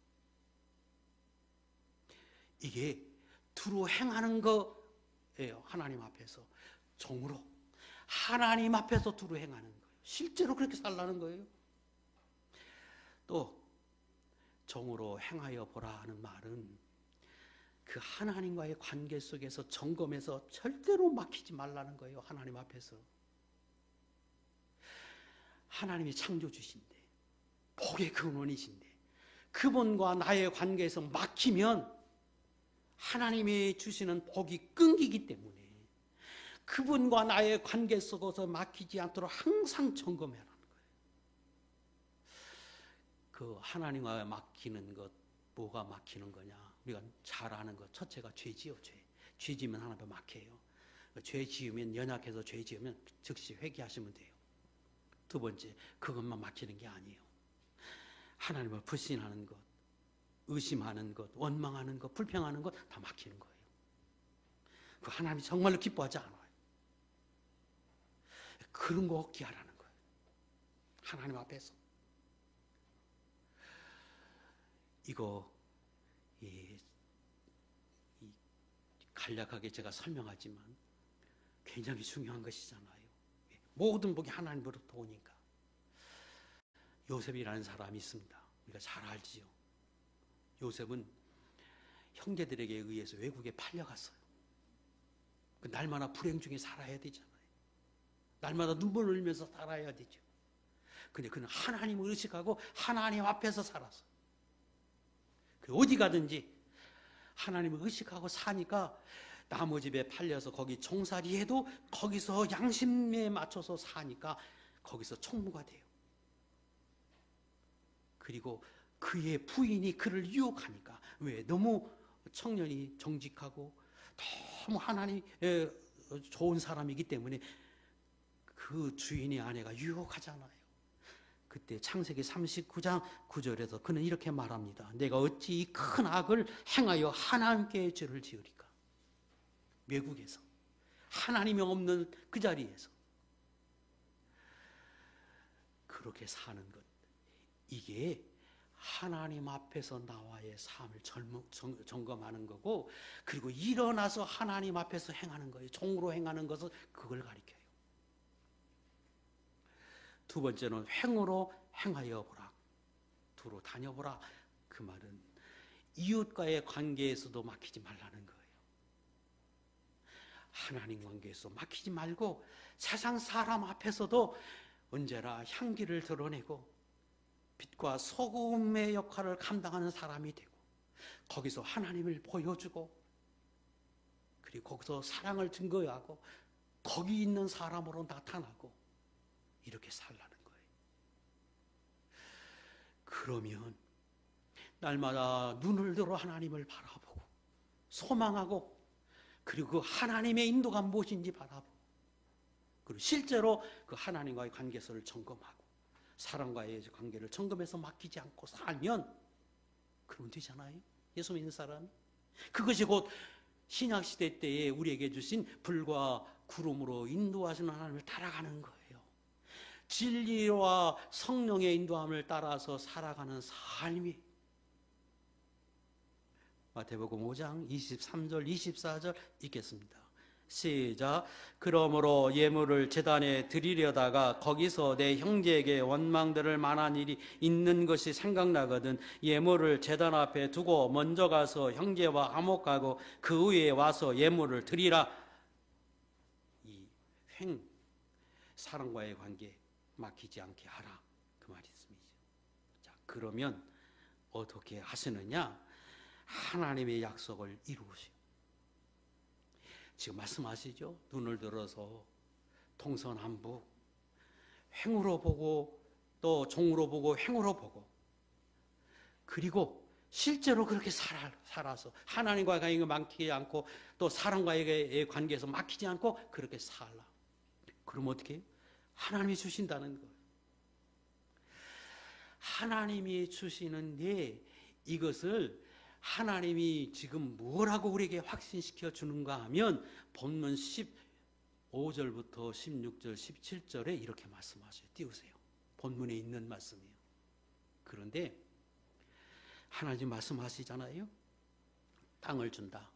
이게 두루 행하는 거예요. 하나님 앞에서 종으로, 하나님 앞에서 두루 행하는 거예요. 실제로 그렇게 살라는 거예요. 또 종으로 행하여 보라 하는 말은 그 하나님과의 관계 속에서 점검해서 절대로 막히지 말라는 거예요. 하나님 앞에서. 하나님이 창조주신데, 복의 근원이신데, 그분과 나의 관계에서 막히면 하나님이 주시는 복이 끊기기 때문에 그분과 나의 관계 속에서 막히지 않도록 항상 점검해라는 거예요. 그 하나님과 막히는 것, 뭐가 막히는 거냐? 우리가 잘 아는 것, 첫째가 죄지요. 죄 지으면 하나님 앞에 막혀요. 죄 지으면, 연약해서 죄 지으면 즉시 회개하시면 돼요. 두 번째, 그것만 막히는 게 아니에요. 하나님을 불신하는 것, 의심하는 것, 원망하는 것, 불평하는 것 다 막히는 거예요. 그 하나님이 정말로 기뻐하지 않아요. 그런 거 없게 하라는 거예요. 하나님 앞에서. 이거 간략하게 제가 설명하지만 굉장히 중요한 것이잖아요. 모든 복이 하나님으로부터 오니까. 요셉이라는 사람이 있습니다. 우리가 잘 알지요. 요셉은 형제들에게 의해서 외국에 팔려갔어요. 날마다 불행 중에 살아야 되잖아요. 날마다 눈물을 흘리면서 살아야 되죠. 근데 그는 하나님을 의식하고 하나님 앞에서 살았어요. 어디 가든지 하나님을 의식하고 사니까 나무 집에 팔려서 거기 종살이해도 거기서 양심에 맞춰서 사니까 거기서 총무가 돼요. 그리고 그의 부인이 그를 유혹하니까, 왜? 너무 청년이 정직하고 너무 하나님 좋은 사람이기 때문에 그 주인의 아내가 유혹하잖아요. 그때 창세기 39장 9절에서 그는 이렇게 말합니다. 내가 어찌 이 큰 악을 행하여 하나님께 죄를 지으리까. 외국에서, 하나님이 없는 그 자리에서 그렇게 사는 것, 이게 하나님 앞에서 나와의 삶을 점검하는 거고, 그리고 일어나서 하나님 앞에서 행하는 거예요. 종으로 행하는 것은 그걸 가리켜요. 두 번째는 횡으로 행하여 보라. 두루 다녀보라. 그 말은 이웃과의 관계에서도 막히지 말라는 거예요. 하나님 관계에서 막히지 말고 세상 사람 앞에서도 언제나 향기를 드러내고 빛과 소금의 역할을 감당하는 사람이 되고, 거기서 하나님을 보여주고, 그리고 거기서 사랑을 증거하고 거기 있는 사람으로 나타나고, 이렇게 살라는 거예요. 그러면 날마다 눈을 들어 하나님을 바라보고 소망하고 그리고 그 하나님의 인도가 무엇인지 바라보고, 그리고 실제로 그 하나님과의 관계성을 점검하고 사람과의 관계를 점검해서 맡기지 않고 살면 그러면 되잖아요. 예수 믿는 사람이. 그것이 곧 신약시대 때에 우리에게 주신 불과 구름으로 인도하시는 하나님을 따라가는 거예요. 진리와 성령의 인도함을 따라서 살아가는 삶이. 마태복음 5장 23절 24절 읽겠습니다. 시작. 그러므로 예물을 제단에 드리려다가 거기서 내 형제에게 원망들을 만한 일이 있는 것이 생각나거든 예물을 제단 앞에 두고 먼저 가서 형제와 화목하고 그 후에 와서 예물을 드리라. 이 사람과의 관계 막히지 않게 하라, 그 말이 있습니다. 자, 그러면 어떻게 하시느냐? 하나님의 약속을 이루시오. 지금 말씀하시죠? 눈을 들어서 동서남북 횡으로 보고 또 종으로 보고 횡으로 보고, 그리고 실제로 그렇게 살아서 하나님과의 관계가 막히지 않고 또 사람과의 관계에서 막히지 않고 그렇게 살라. 그럼 어떻게 해요? 하나님이 주신다는 거예요. 하나님이 주시는 이것을 하나님이 지금 뭐라고 우리에게 확신시켜 주는가 하면 본문 15절부터 16절, 17절에 이렇게 말씀하셔요. 띄우세요. 본문에 있는 말씀이에요. 그런데 하나님 말씀하시잖아요. 땅을 준다.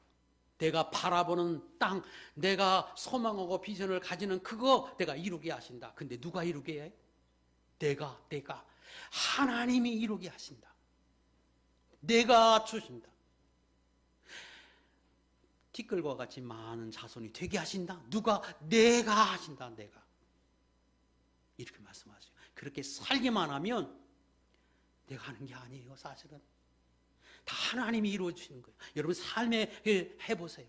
내가 바라보는 땅, 내가 소망하고 비전을 가지는 그거 내가 이루게 하신다. 근데 누가 이루게 해? 내가 하나님이 이루게 하신다. 내가 주신다. 티끌과 같이 많은 자손이 되게 하신다. 누가? 내가 하신다. 내가. 이렇게 말씀하세요. 그렇게 살기만 하면 내가 하는 게 아니에요. 사실은 다 하나님이 이루어 주시는 거예요. 여러분 삶에 해보세요.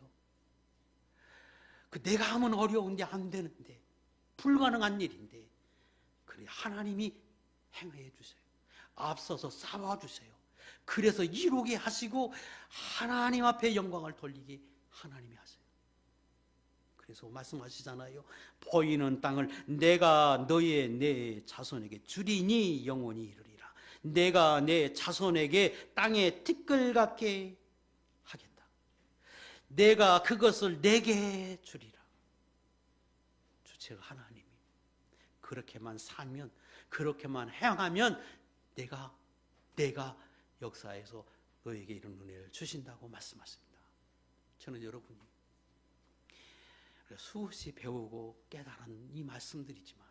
그 내가 하면 어려운데 안 되는데 불가능한 일인데 그래 하나님이 행해 주세요. 앞서서 싸워 주세요. 그래서 이루게 하시고 하나님 앞에 영광을 돌리게 하나님이 하세요. 그래서 말씀하시잖아요. 보이는 땅을 내가 내 자손에게 주리니 영원히 이르리라. 내가 내 자손에게 땅에 티끌 같게 하겠다. 내가 그것을 내게 주리라. 주체가 하나님이. 그렇게만 살면, 그렇게만 행하면 내가 역사에서 너에게 이런 은혜를 주신다고 말씀하십니다. 저는 여러분이 수없이 배우고 깨달은 이 말씀들이지만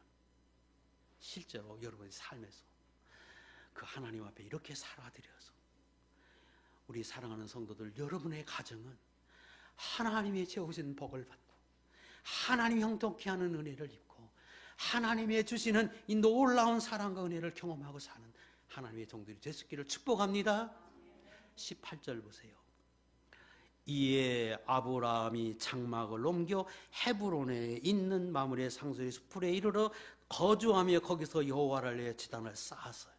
실제로 여러분의 삶에서 그 하나님 앞에 이렇게 살아드려서 우리 사랑하는 성도들, 여러분의 가정은 하나님의 채우신 복을 받고 하나님 형통케 하는 은혜를 입고 하나님의 주시는 이 놀라운 사랑과 은혜를 경험하고 사는 하나님의 종들이 되시기를 축복합니다. 18절 보세요. 이에 아브라함이 장막을 옮겨 헤브론에 있는 마므레 상수의 숲에 이르러 거주하며 거기서 여호와를 위해 제단을 쌓았어요.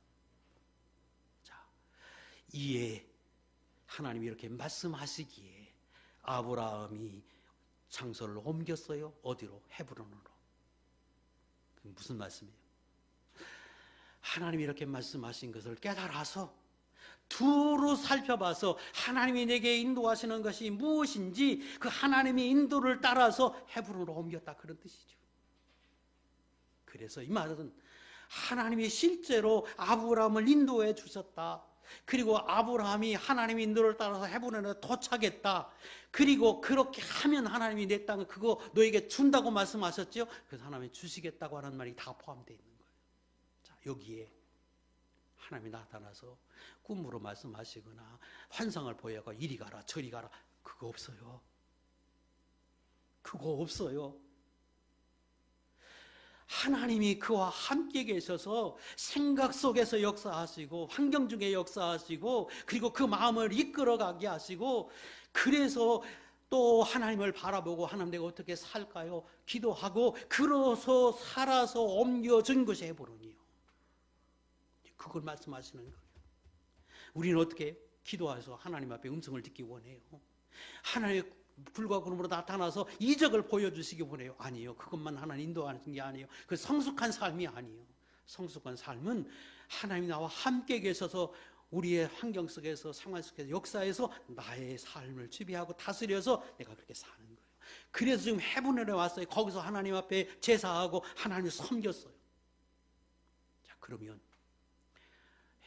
자, 이에 하나님이 이렇게 말씀하시기에 아브라함이 장소를 옮겼어요. 어디로? 헤브론으로. 무슨 말씀이에요? 하나님이 이렇게 말씀하신 것을 깨달아서 두루 살펴봐서 하나님이 내게 인도하시는 것이 무엇인지 그 하나님의 인도를 따라서 헤브론으로 옮겼다, 그런 뜻이죠. 그래서 이 말은 하나님이 실제로 아브라함을 인도해 주셨다. 그리고 아브라함이 하나님의 인도를 따라서 헤브론에 도착했다. 그리고 그렇게 하면 하나님이 내 땅을 그거 너에게 준다고 말씀하셨죠. 그래서 하나님이 주시겠다고 하는 말이 다 포함되어 있는 거예요. 자, 여기에 하나님이 나타나서 꿈으로 말씀하시거나 환상을 보여가 이리 가라 저리 가라, 그거 없어요. 그거 없어요. 하나님이 그와 함께 계셔서 생각 속에서 역사하시고 환경 중에 역사하시고 그리고 그 마음을 이끌어가게 하시고, 그래서 또 하나님을 바라보고 하나님 내가 어떻게 살까요? 기도하고 그러서 살아서 옮겨준 것이 헤브론이요. 그걸 말씀하시는 거예요. 우리는 어떻게 기도해서 하나님 앞에 음성을 듣기 원해요. 하나님의 불과 구름으로 나타나서 이적을 보여주시기 원해요? 아니에요. 그것만 하나님 인도하는 게 아니에요. 그 성숙한 삶이 아니에요. 성숙한 삶은 하나님이 나와 함께 계셔서 우리의 환경 속에서, 상황 속에서, 역사에서 나의 삶을 지배하고 다스려서 내가 그렇게 사는 거예요. 그래서 지금 헤브론에 왔어요. 거기서 하나님 앞에 제사하고 하나님을 섬겼어요. 자, 그러면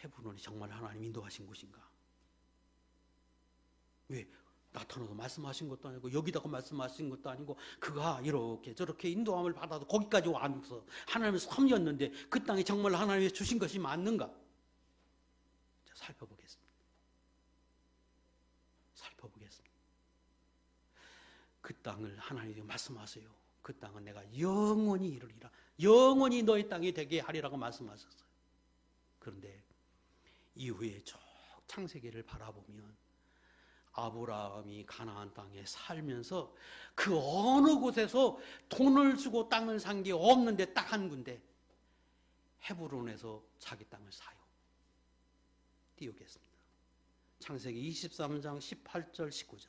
헤브론이 정말 하나님 인도하신 곳인가? 왜? 나타나서 말씀하신 것도 아니고 여기다가 말씀하신 것도 아니고 그가 이렇게 저렇게 인도함을 받아도 거기까지 와서 하나님을 섬겼는데 그 땅이 정말 하나님이 주신 것이 맞는가? 자, 살펴보겠습니다. 그 땅을 하나님이 말씀하세요. 그 땅은 내가 영원히 이루리라. 영원히 너희 땅이 되게 하리라고 말씀하셨어요. 그런데 이후에 쭉 창세기를 바라보면 아브라함이 가나안 땅에 살면서 그 어느 곳에서 돈을 주고 땅을 산 게 없는데 딱 한 군데 헤브론에서 자기 땅을 사요. 띄우겠습니다. 창세기 23장 18절 19절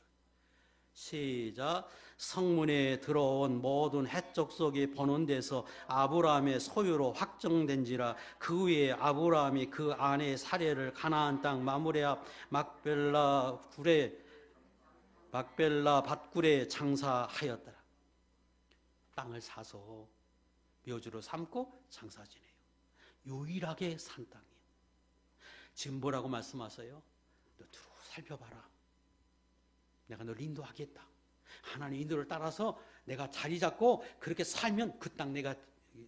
시작. 성문에 들어온 모든 헷족 속이 버는 데서 아브라함의 소유로 확정된지라. 그 후에 아브라함이 그 아내의 사례를 가나안 땅 마므레 앞 막벨라 밭굴에 장사하였더라. 땅을 사서 묘주로 삼고 장사 지내요. 유일하게 산 땅이에요. 지금 뭐라고 말씀하세요? 너 두루 살펴봐라. 내가 너를 인도하겠다. 하나님 인도를 따라서 내가 자리 잡고 그렇게 살면 그 땅 내가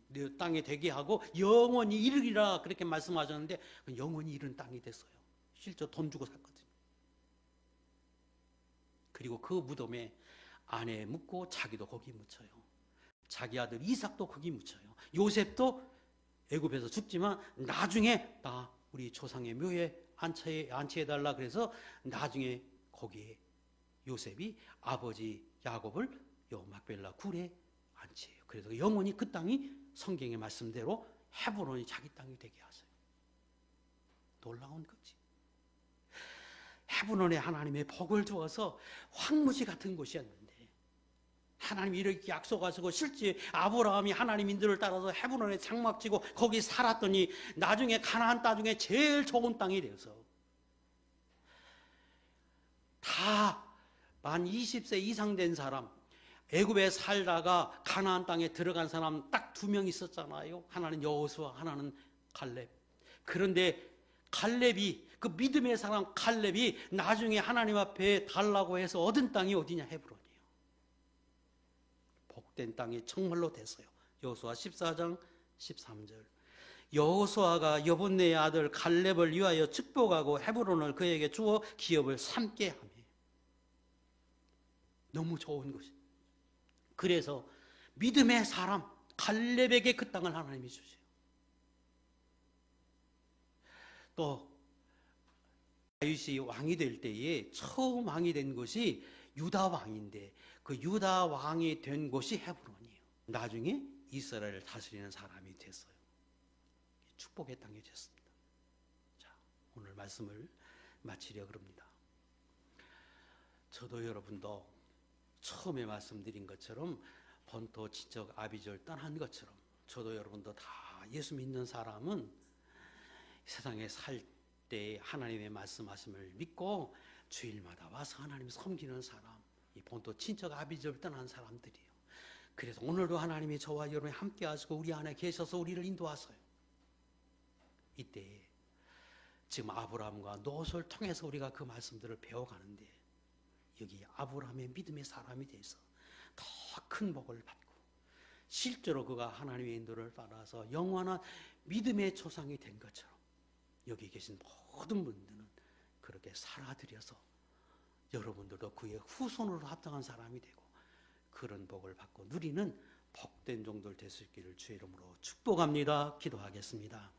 내 땅에 되게 하고 영원히 이르리라 그렇게 말씀하셨는데 영원히 이른 땅이 됐어요. 실제 돈 주고 샀거든요. 그리고 그 무덤에 아내 묻고 자기도 거기 묻혀요. 자기 아들 이삭도 거기 묻혀요. 요셉도 애굽에서 죽지만 나중에 나 우리 조상의 묘에 안치해달라 그래서 나중에 거기에 요셉이 아버지 야곱을 요 막벨라 굴에 안치해요. 그래서 영원히 그 땅이 성경의 말씀대로 헤브론이 자기 땅이 되게 하세요. 놀라운 거지. 헤브론에 하나님의 복을 주어서 황무지 같은 곳이었는데 하나님이 이렇게 약속하시고 실제 아브라함이 하나님 인도를 따라서 헤브론에 장막지고 거기 살았더니 나중에 가나안 땅 중에 제일 좋은 땅이 되어서 다 만 20세 이상 된 사람, 애굽에 살다가 가나안 땅에 들어간 사람 딱 2명 있었잖아요. 하나는 여호수아, 하나는 갈렙. 그런데 갈렙이 그 믿음의 사람 갈렙이 나중에 하나님 앞에 달라고 해서 얻은 땅이 어디냐? 헤브론이에요. 복된 땅이 정말로 됐어요. 여호수아 14장 13절. 여호수아가 여분네의 아들 갈렙을 위하여 축복하고 헤브론을 그에게 주어 기업을 삼게 하며 너무 좋은 것이. 그래서 믿음의 사람 갈렙에게 그 땅을 하나님이 주세요. 또 다윗이 왕이 될 때에 처음 왕이 된 것이 유다 왕인데 그 유다 왕이 된 곳이 헤브론이에요. 나중에 이스라엘을 다스리는 사람이 됐어요. 축복의 땅이 됐습니다. 자, 오늘 말씀을 마치려고 합니다. 저도 여러분도 처음에 말씀드린 것처럼 본토 친척 아비지를 떠난 것처럼 저도 여러분도 다 예수 믿는 사람은 세상에 살 때 하나님의 말씀하심을 믿고 주일마다 와서 하나님 섬기는 사람, 이 본토 친척 아비지를 떠난 사람들이에요. 그래서 오늘도 하나님이 저와 여러분이 함께 하시고 우리 안에 계셔서 우리를 인도하세요. 이때 지금 아브라함과 롯을 통해서 우리가 그 말씀들을 배워가는데 여기 아브라함의 믿음의 사람이 돼서 더 큰 복을 받고 실제로 그가 하나님의 인도를 따라서 영원한 믿음의 조상이 된 것처럼 여기 계신 모든 분들은 그렇게 살아들여서 여러분들도 그의 후손으로 합당한 사람이 되고 그런 복을 받고 누리는 복된 종들 되실 길을 주의 이름으로 축복합니다. 기도하겠습니다.